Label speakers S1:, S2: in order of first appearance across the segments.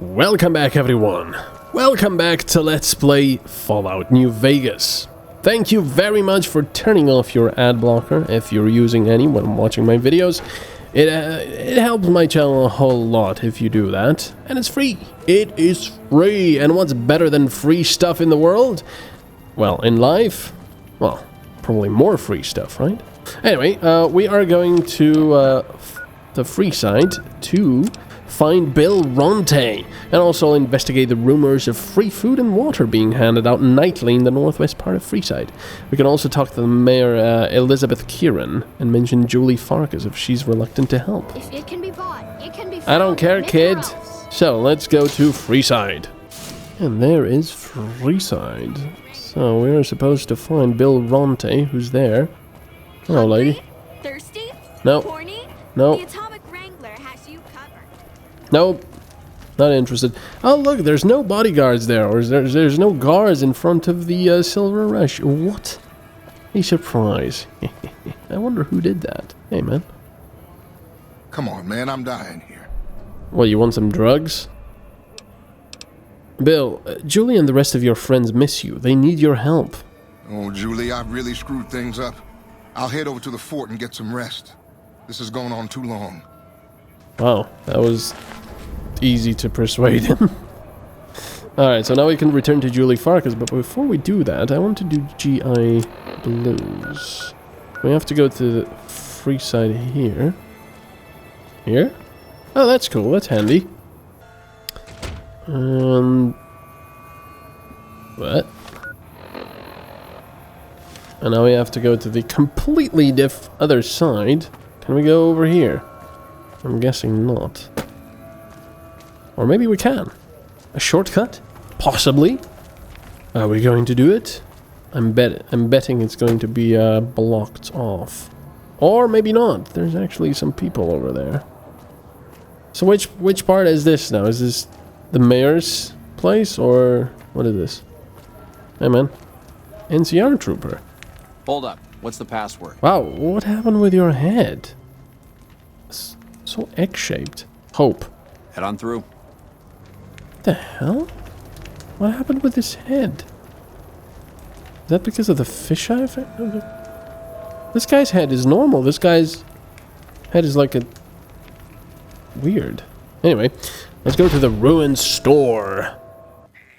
S1: Welcome back, everyone. Welcome back to Let's Play Fallout New Vegas. Thank you very much for turning off your ad blocker if you're using any when watching my videos. It helps my channel a whole lot if you do that, and it's free. It is free, and what's better than free stuff in the world? Well, in life, well, probably more free stuff, right? Anyway, we are going to the free side to find Bill Ronte, and also investigate the rumors of free food and water being handed out nightly in the northwest part of Freeside. We can also talk to the mayor, Elizabeth Kieran, and mention Julie Farkas if she's reluctant to help.
S2: If it can be bought, it can be found.
S1: I don't care, kid. So, let's go to Freeside. And there is Freeside. So, we're supposed to find Bill Ronte, who's there. Hello, lady.
S2: Thirsty?
S1: No.
S2: Horny?
S1: No.
S2: The Atomic Wrangler has you covered.
S1: Nope. Not interested. Oh, look, there's no bodyguards there, or there's no guards in front of the Silver Rush. What a surprise. I wonder who did that. Hey, man.
S3: Come on, man, I'm dying here.
S1: Well, you want some drugs? Bill, Julie and the rest of your friends miss you. They need your help.
S3: Oh, Julie, I've really screwed things up. I'll head over to the fort and get some rest. This has gone on too long.
S1: Wow, that was easy to persuade him. Alright, so now we can return to Julie Farkas, but before we do that, I want to do GI Blues. We have to go to the free side here. Here? Oh, that's cool, that's handy. What? And now we have to go to the completely other side. Can we go over here? I'm guessing not. Or maybe we can. A shortcut? Possibly. Are we going to do it? I'm betting it's going to be blocked off. Or maybe not. There's actually some people over there. So which part is this now? Is this the mayor's place, or what is this? Hey, man. NCR trooper.
S4: Hold up. What's the password?
S1: Wow, what happened with your head? It's so egg-shaped. Hope.
S4: Head on through.
S1: What the hell? What happened with his head? Is that because of the fisheye effect? This guy's head is normal. This guy's head is like a... weird. Anyway, let's go to the ruined store.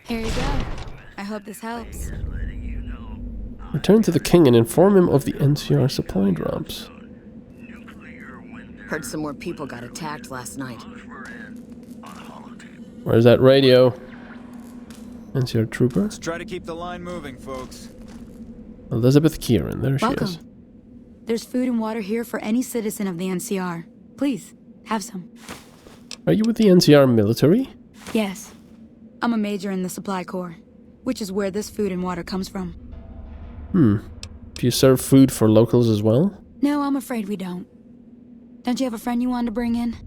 S2: Here you go. I hope this helps.
S1: Return to the king and inform him of the NCR supply drops.
S5: Heard some more people got attacked last night.
S1: Where's that radio? NCR trooper?
S6: Let's try to keep the line moving, folks.
S1: Elizabeth Kieran, there she
S7: Welcome.
S1: is.
S7: There's food and water here for any citizen of the NCR. Please, have some.
S1: Are you with the NCR military?
S7: Yes. I'm a major in the Supply Corps, which is where this food and water comes from.
S1: Do you serve food for locals as well?
S7: No, I'm afraid we don't. Don't you have a friend you wanted to bring in?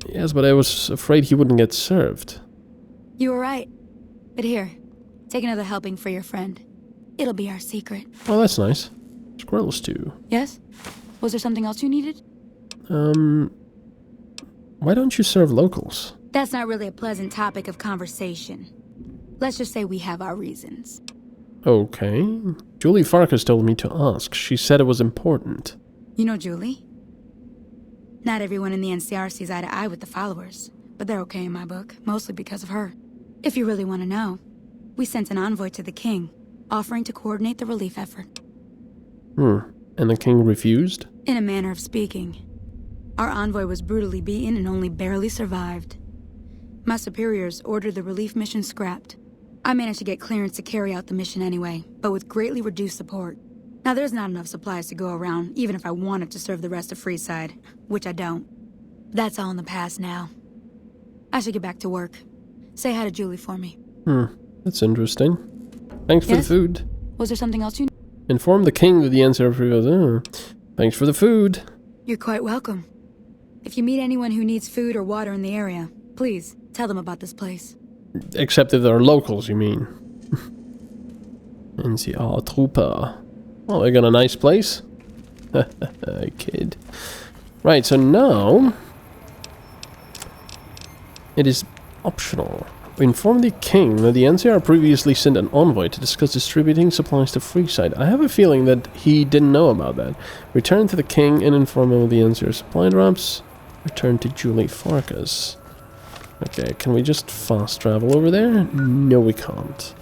S1: Yes, but I was afraid he wouldn't get served.
S7: You were right. But here, take another helping for your friend. It'll be our secret.
S1: Oh, that's nice. Squirrel stew.
S7: Yes? Was there something else you needed?
S1: Why don't you serve locals?
S7: That's not really a pleasant topic of conversation. Let's just say we have our reasons.
S1: Okay. Julie Farkas told me to ask. She said it was important.
S7: You know Julie? Not everyone in the NCR sees eye to eye with the followers, but they're okay in my book, mostly because of her. If you really want to know, we sent an envoy to the king, offering to coordinate the relief effort.
S1: And the king refused?
S7: In a manner of speaking. Our envoy was brutally beaten and only barely survived. My superiors ordered the relief mission scrapped. I managed to get clearance to carry out the mission anyway, but with greatly reduced support. Now there's not enough supplies to go around, even if I wanted to serve the rest of Freeside, which I don't. That's all in the past now. I should get back to work. Say hi to Julie for me.
S1: That's interesting. Thanks for the food.
S7: Was there something else you need?
S1: Inform the king that the NCR goes, thanks for the food.
S7: You're quite welcome. If you meet anyone who needs food or water in the area, please tell them about this place.
S1: Except if they're locals, you mean. NCR trooper. Well, they got a nice place. Kid. Right, so now... it is Optional. Inform the king that the NCR previously sent an envoy to discuss distributing supplies to Freeside. I have a feeling that he didn't know about that. Return to the king and inform him of the NCR supply drops. Return to Julie Farkas. Okay, can we just fast travel over there? No, we can't.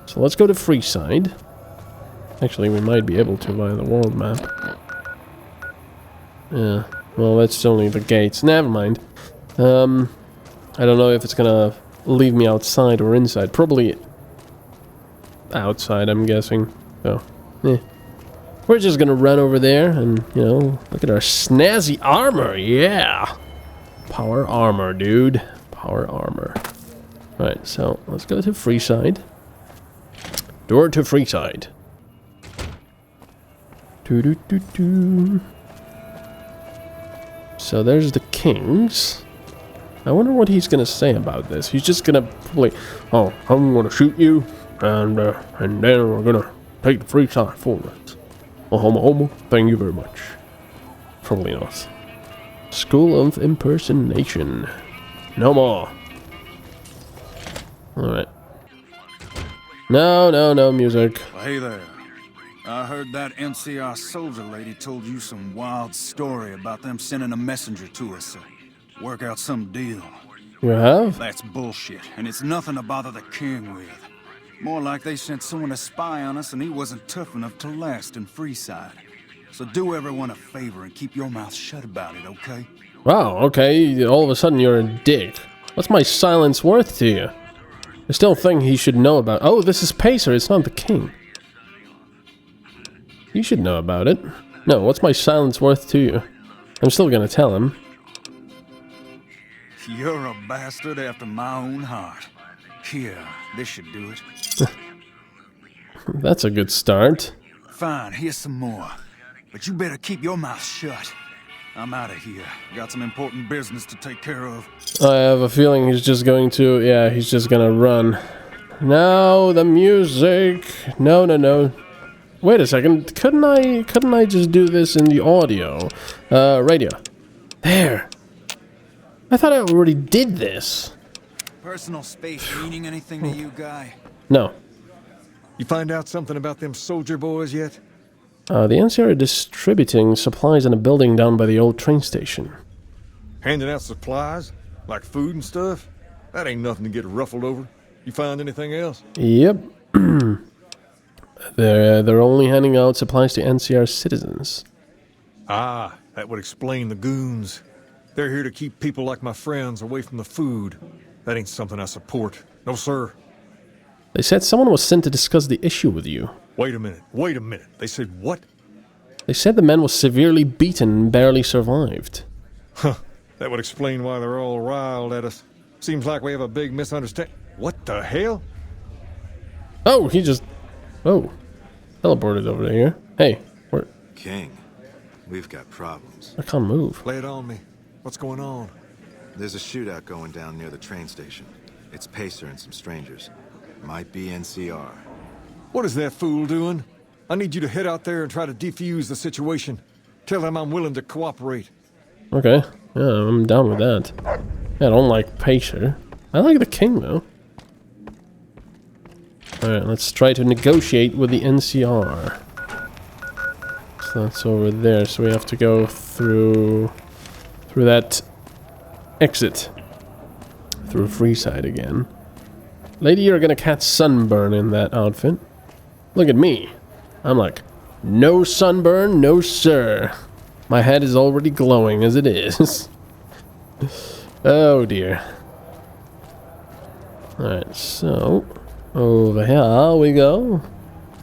S1: So let's go to Freeside. Actually, we might be able to via the world map. Yeah, well, that's only the gates. Never mind. I don't know if it's gonna leave me outside or inside. Probably outside, I'm guessing. So, we're just gonna run over there and, you know, look at our snazzy armor. Yeah! Power armor, dude. Power armor. Right, so let's go to Freeside. Door to Freeside. Doo-doo-doo-doo. So there's the kings. I wonder what he's gonna say about this. He's just gonna probably, oh, I'm gonna shoot you, and then we're gonna take the Freeside forward. Oh, homo, thank you very much. Probably not. School of Impersonation. No more. Alright. No music.
S6: Well, hey there. I heard that NCR soldier lady told you some wild story about them sending a messenger to us to work out some deal.
S1: You have?
S6: That's bullshit, and it's nothing to bother the king with. More like they sent someone to spy on us and he wasn't tough enough to last in Freeside. So do everyone a favor and keep your mouth shut about it, okay?
S1: Wow, okay, all of a sudden you're a dick. What's my silence worth to you? I still think he should know about... Oh, this is Pacer, it's not the king. You should know about it. No, what's my silence worth to you? I'm still gonna tell him.
S6: You're a bastard after my own heart. Here, this should do it.
S1: That's a good start.
S6: Fine, here's some more. But you better keep your mouth shut. I'm out of here. Got some important business to take care of.
S1: I have a feeling he's just going to... Yeah, he's just gonna run. No, the music. No. Wait a second. Couldn't I just do this in the audio? Radio. There. I thought I already did this.
S6: Personal space meaning anything to you, guy?
S1: No.
S8: You find out something about them soldier boys yet?
S1: The NCR are distributing supplies in a building down by the old train station.
S8: Handing out supplies? Like food and stuff? That ain't nothing to get ruffled over. You find anything else?
S1: Yep. They're only handing out supplies to NCR citizens.
S8: Ah, that would explain the goons. They're here to keep people like my friends away from the food. That ain't something I support. No, sir.
S1: They said someone was sent to discuss the issue with you.
S8: Wait a minute. They said what?
S1: They said the man was severely beaten and barely survived.
S8: Huh. That would explain why they're all riled at us. Seems like we have a big misunderstanding. What the hell?
S1: Oh, he just... Oh. Teleported over here. Hey, where...
S9: King, we've got problems.
S1: I can't move.
S8: Lay it on me. What's going on?
S9: There's a shootout going down near the train station. It's Pacer and some strangers. Might be NCR.
S8: What is that fool doing? I need you to head out there and try to defuse the situation. Tell them I'm willing to cooperate.
S1: Okay. Yeah, I'm down with that. Yeah, I don't like Pacer. I like the king, though. Alright, let's try to negotiate with the NCR. So that's over there, so we have to go through that exit. Through Freeside again. Lady, you're gonna catch sunburn in that outfit. Look at me. I'm like, no sunburn, no sir. My head is already glowing as it is. Oh dear. Alright, so over here we go.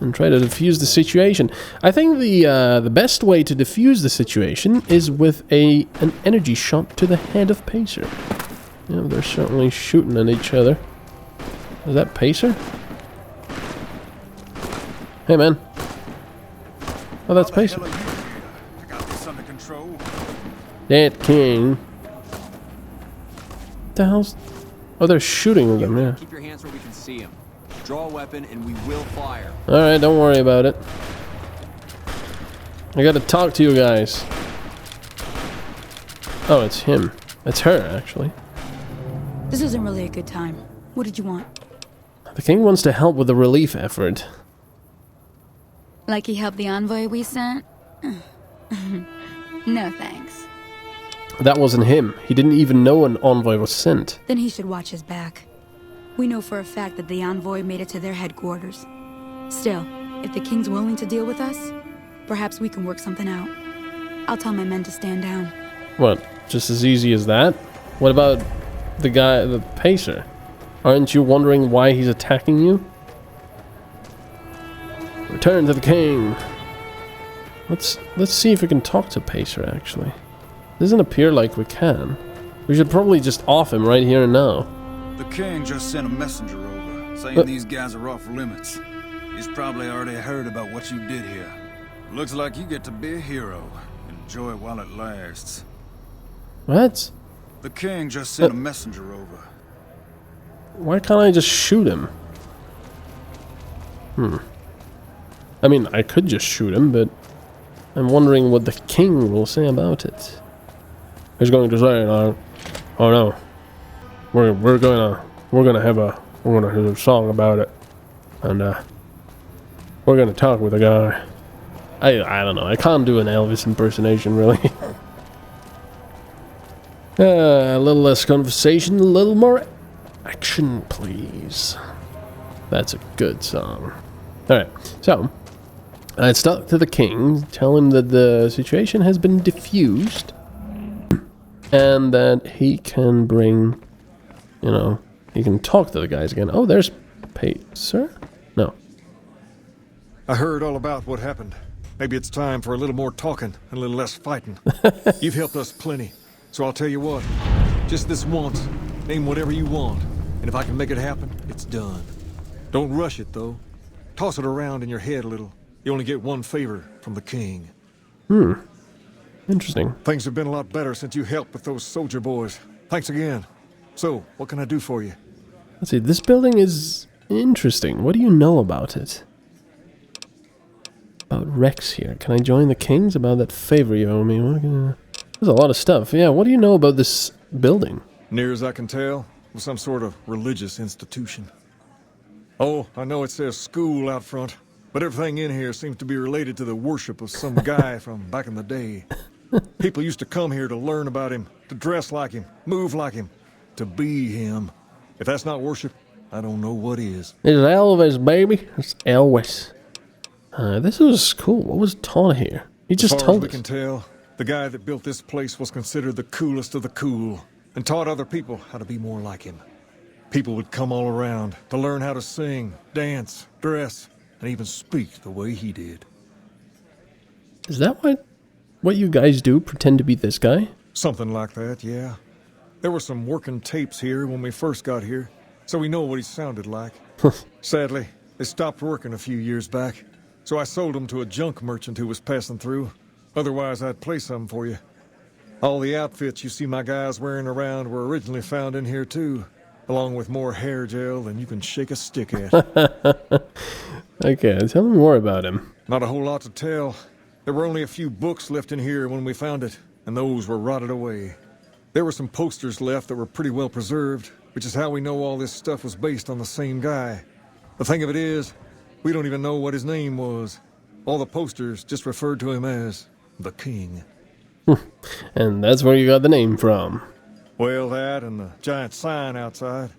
S1: And try to defuse the situation. I think the best way to defuse the situation is with an energy shot to the head of Pacer. Yeah, they're certainly shooting at each other. Is that Pacer? Hey, man. Oh, that's Pacer.
S6: I got this under control.
S1: That king. What the hell's... Oh, they're shooting at them, yeah.
S4: Keep your hands where we can see him. Draw a weapon and we will fire.
S1: Alright, don't worry about it. I gotta talk to you guys. Oh, it's him. It's her, actually.
S7: This isn't really a good time. What did you want?
S1: The king wants to help with the relief effort.
S7: Like he helped the envoy we sent? No thanks.
S1: That wasn't him. He didn't even know an envoy was sent.
S7: Then he should watch his back. We know for a fact that the envoy made it to their headquarters. Still, if the king's willing to deal with us, perhaps we can work something out. I'll tell my men to stand down.
S1: What? Just as easy as that? What about the guy, the pacer? Aren't you wondering why he's attacking you? Return to the king. Let's see if we can talk to Pacer, actually. Doesn't appear like we can. We should probably just off him right here and now.
S6: The king just sent a messenger over, saying these guys are off limits. He's probably already heard about what you did here. Looks like you get to be a hero. Enjoy it while it lasts.
S1: What?
S6: The king just sent a messenger over.
S1: Why can't I just shoot him? I mean, I could just shoot him, but I'm wondering what the king will say about it. He's going to say, oh no, we're gonna have a song about it, and we're gonna talk with the guy. I don't know. I can't do an Elvis impersonation, really. A little less conversation, a little more action, please. That's a good song. Alright, so let's talk to the king, tell him that the situation has been diffused, and that he can bring, you know, he can talk to the guys again. Oh, there's Pacer? No.
S8: I heard all about what happened. Maybe it's time for a little more talking and a little less fighting. You've helped us plenty, so I'll tell you what. Just this once, name whatever you want, and if I can make it happen, it's done. Don't rush it, though. Toss it around in your head a little. You only get one favor from the king.
S1: Interesting.
S8: Things have been a lot better since you helped with those soldier boys. Thanks again. So, what can I do for you?
S1: Let's see, this building is interesting. What do you know about it? About Rex here. Can I join the kings? About that favor you owe me? There's a lot of stuff. Yeah, what do you know about this building?
S8: Near as I can tell, it was some sort of religious institution. Oh, I know it says school out front, but everything in here seems to be related to the worship of some guy from back in the day. People used to come here to learn about him, to dress like him, move like him, to be him. If that's not worship, I don't know what is.
S1: It's Elvis, baby. It's Elvis. This was cool. What was taught here? He just told us.
S8: As far as we can tell, the guy that built this place was considered the coolest of the cool, and taught other people how to be more like him. People would come all around to learn how to sing, dance, dress, and even speak the way he did.
S1: Is that what you guys do? Pretend to be this guy?
S8: Something like that, yeah. There were some working tapes here when we first got here, so we know what he sounded like. Sadly, they stopped working a few years back, so I sold them to a junk merchant who was passing through. Otherwise, I'd play some for you. All the outfits you see my guys wearing around were originally found in here, too, along with more hair gel than you can shake a stick at.
S1: Okay, tell me more about him.
S8: Not a whole lot to tell. There were only a few books left in here when we found it, and those were rotted away. There were some posters left that were pretty well preserved, which is how we know all this stuff was based on the same guy. The thing of it is, we don't even know what his name was. All the posters just referred to him as the King.
S1: And that's where you got the name from.
S8: Well, that and the giant sign outside.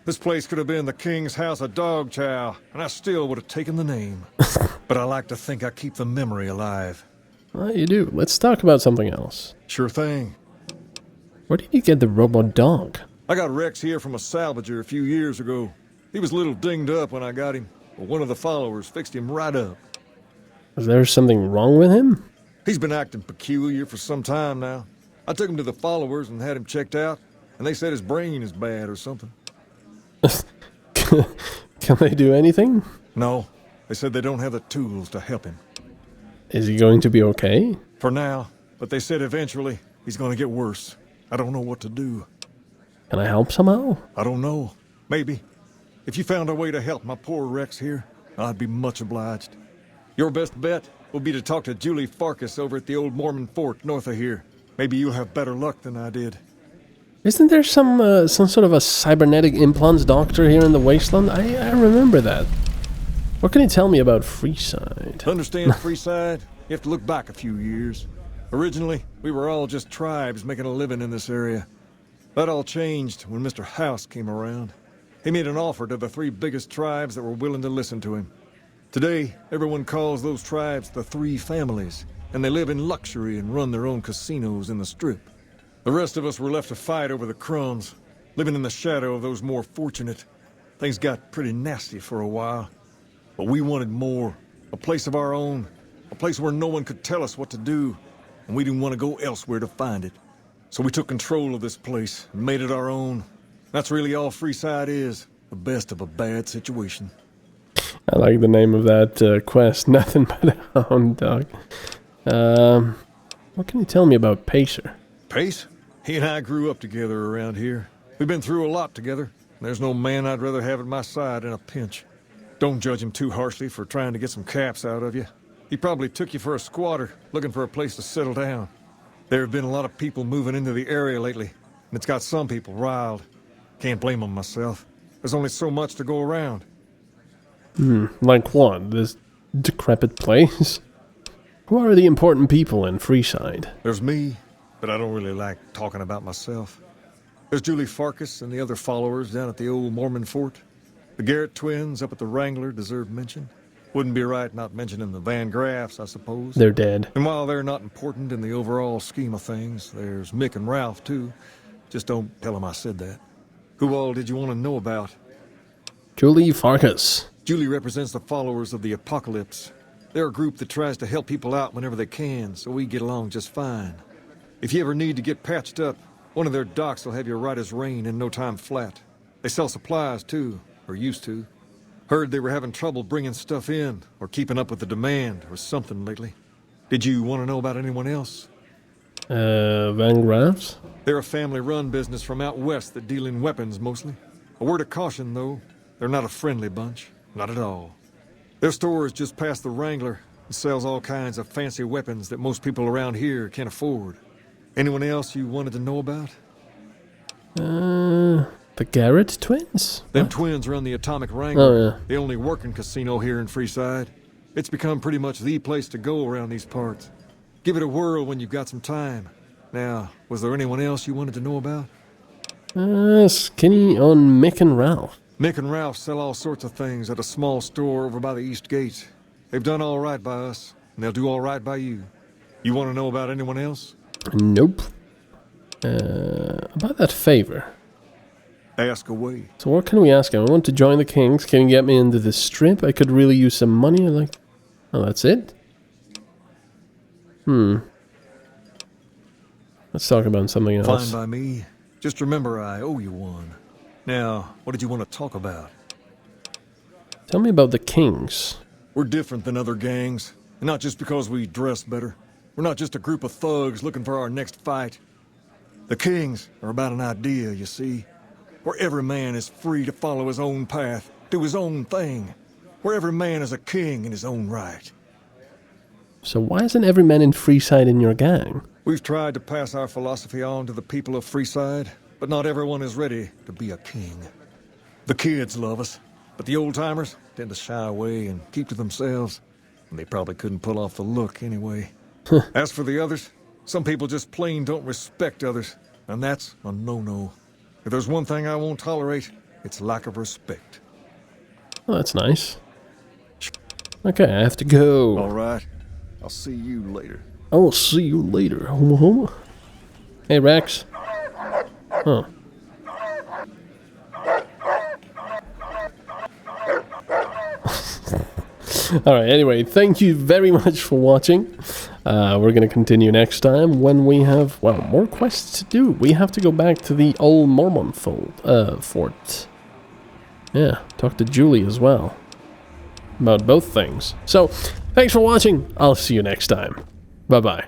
S8: This place could have been the King's House of Dog Chow, and I still would have taken the name. But I like to think I keep the memory alive.
S1: Well, you do. Let's talk about something else.
S8: Sure thing.
S1: Where did you get the robot dog?
S8: I got Rex here from a salvager a few years ago. He was a little dinged up when I got him, but one of the followers fixed him right up.
S1: Is there something wrong with him?
S8: He's been acting peculiar for some time now. I took him to the followers and had him checked out, and they said his brain is bad or something.
S1: Can they do anything?
S8: No, they said they don't have the tools to help him.
S1: Is he going to be okay?
S8: For now, but they said eventually he's going to get worse. I don't know what to do.
S1: Can I help somehow?
S8: I don't know. Maybe. If you found a way to help my poor Rex here, I'd be much obliged. Your best bet will be to talk to Julie Farkas over at the old Mormon fort north of here. Maybe you'll have better luck than I did.
S1: Isn't there some sort of a cybernetic implants doctor here in the wasteland? I remember that. What can you tell me about Freeside?
S8: To understand Freeside, you have to look back a few years. Originally, we were all just tribes making a living in this area. That all changed when Mr. House came around. He made an offer to the 3 biggest tribes that were willing to listen to him. Today, everyone calls those tribes the 3 families, and they live in luxury and run their own casinos in the Strip. The rest of us were left to fight over the crumbs, living in the shadow of those more fortunate. Things got pretty nasty for a while. But we wanted more. A place of our own. A place where no one could tell us what to do. And we didn't want to go elsewhere to find it. So we took control of this place and made it our own. That's really all Freeside is. The best of a bad situation.
S1: I like the name of that quest. Nothing but a hound dog. What can you tell me about Pacer?
S8: Pace? He and I grew up together around here. We've been through a lot together. There's no man I'd rather have at my side in a pinch. Don't judge him too harshly for trying to get some caps out of you. He probably took you for a squatter, looking for a place to settle down. There have been a lot of people moving into the area lately, and it's got some people riled. Can't blame them myself. There's only so much to go around.
S1: Like what? This decrepit place? Who are the important people in Freeside?
S8: There's me, but I don't really like talking about myself. There's Julie Farkas and the other followers down at the old Mormon fort. The Garrett twins up at the Wrangler deserve mention. Wouldn't be right not mentioning the Van Graffs, I suppose.
S1: They're dead.
S8: And while they're not important in the overall scheme of things, there's Mick and Ralph, too. Just don't tell them I said that. Who all did you want to know about?
S1: Julie Farkas.
S8: Julie represents the followers of the Apocalypse. They're a group that tries to help people out whenever they can, so we get along just fine. If you ever need to get patched up, one of their docs will have you right as rain in no time flat. They sell supplies, too, or used to. Heard they were having trouble bringing stuff in, or keeping up with the demand, or something lately. Did you want to know about anyone else?
S1: Van Graffs?
S8: They're a family-run business from out west that deal in weapons, mostly. A word of caution, though. They're not a friendly bunch. Not at all. Their store is just past the Wrangler and sells all kinds of fancy weapons that most people around here can't afford. Anyone else you wanted to know about?
S1: The Garrett twins?
S8: Them twins run the Atomic Wrangler,
S1: Oh, yeah.
S8: the only working casino here in Freeside. It's become pretty much the place to go around these parts. Give it a whirl when you've got some time. Now, was there anyone else you wanted to know about?
S1: Skinny on Mick and Ralph.
S8: Mick and Ralph sell all sorts of things at a small store over by the East Gate. They've done all right by us, and they'll do all right by you. You want to know about anyone else?
S1: Nope. About that favor.
S8: Ask away.
S1: So what can we ask him? I want to join the Kings. Can you get me into the Strip? I could really use some money. Oh, that's it? Let's talk about something else.
S8: Fine by me. Just remember I owe you one. Now, what did you want to talk about?
S1: Tell me about the Kings.
S8: We're different than other gangs. And not just because we dress better. We're not just a group of thugs looking for our next fight. The Kings are about an idea, you see. Where every man is free to follow his own path, do his own thing. Where every man is a king in his own right.
S1: So why isn't every man in Freeside in your gang?
S8: We've tried to pass our philosophy on to the people of Freeside, but not everyone is ready to be a king. The kids love us, but the old-timers tend to shy away and keep to themselves. And they probably couldn't pull off the look anyway. As for the others, some people just plain don't respect others, and that's a no-no. If there's one thing I won't tolerate, it's lack of respect.
S1: Oh, that's nice. Okay, I have to go.
S8: All right. I'll see you later.
S1: I will see you later. Hey, Rex. Huh. Alright, anyway, thank you very much for watching. We're going to continue next time when we have, well, more quests to do. We have to go back to the old Mormon fort. Yeah, talk to Julie as well. About both things. So, thanks for watching. I'll see you next time. Bye-bye.